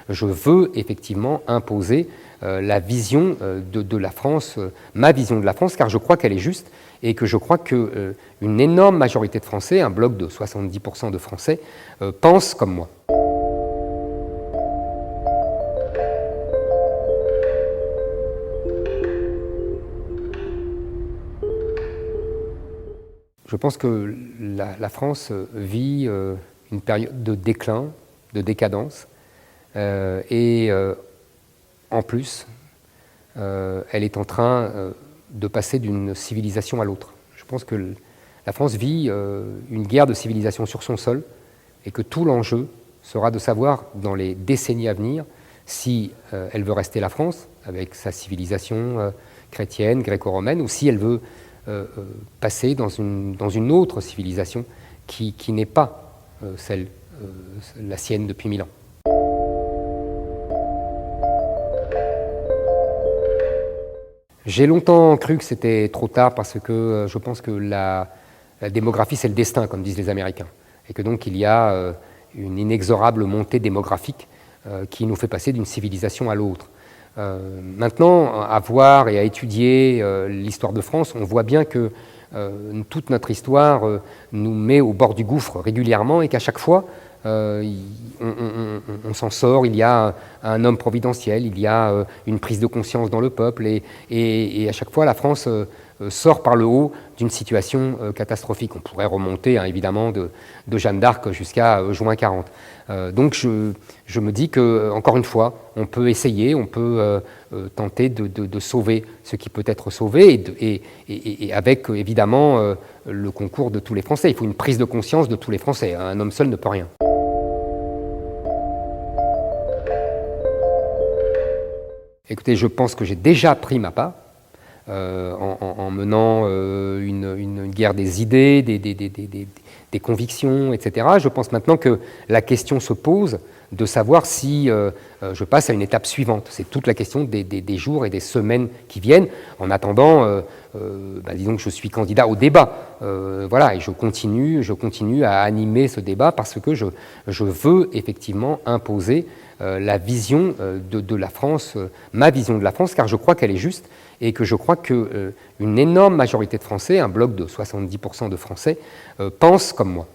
je veux effectivement imposer la vision de la France, ma vision de la France, car je crois qu'elle est juste et que je crois qu'une énorme majorité de Français, un bloc de 70% de Français, pensent comme moi. Je pense que la France vit une période de déclin, de décadence, et en plus, elle est en train de passer d'une civilisation à l'autre. Je pense que la France vit une guerre de civilisation sur son sol, et que tout l'enjeu sera de savoir, dans les décennies à venir, si elle veut rester la France, avec sa civilisation chrétienne, gréco-romaine, ou si elle veut passer dans une autre civilisation qui n'est pas la sienne depuis 1000 ans. J'ai longtemps cru que c'était trop tard parce que je pense que la démographie, c'est le destin, comme disent les Américains. Et que donc il y a une inexorable montée démographique qui nous fait passer d'une civilisation à l'autre. Maintenant, à voir et à étudier l'histoire de France, on voit bien que toute notre histoire nous met au bord du gouffre régulièrement et qu'à chaque fois, on s'en sort, il y a un homme providentiel, il y a une prise de conscience dans le peuple et à chaque fois la France sort par le haut d'une situation catastrophique. On pourrait remonter évidemment de Jeanne d'Arc jusqu'à juin 40. Donc je me dis que, encore une fois, on peut essayer, on peut tenter de sauver ce qui peut être sauvé et avec évidemment le concours de tous les Français. Il faut une prise de conscience de tous les Français. Un homme seul ne peut rien. Écoutez, je pense que j'ai déjà pris ma part en menant une guerre des idées, des convictions, etc. Je pense maintenant que la question se pose de savoir si je passe à une étape suivante. C'est toute la question des jours et des semaines qui viennent. En attendant, disons que je suis candidat au débat. Voilà, et je continue à animer ce débat parce que je veux effectivement imposer la vision de la France, ma vision de la France, car je crois qu'elle est juste et que je crois qu'une énorme majorité de Français, un bloc de 70% de Français, pensent comme moi.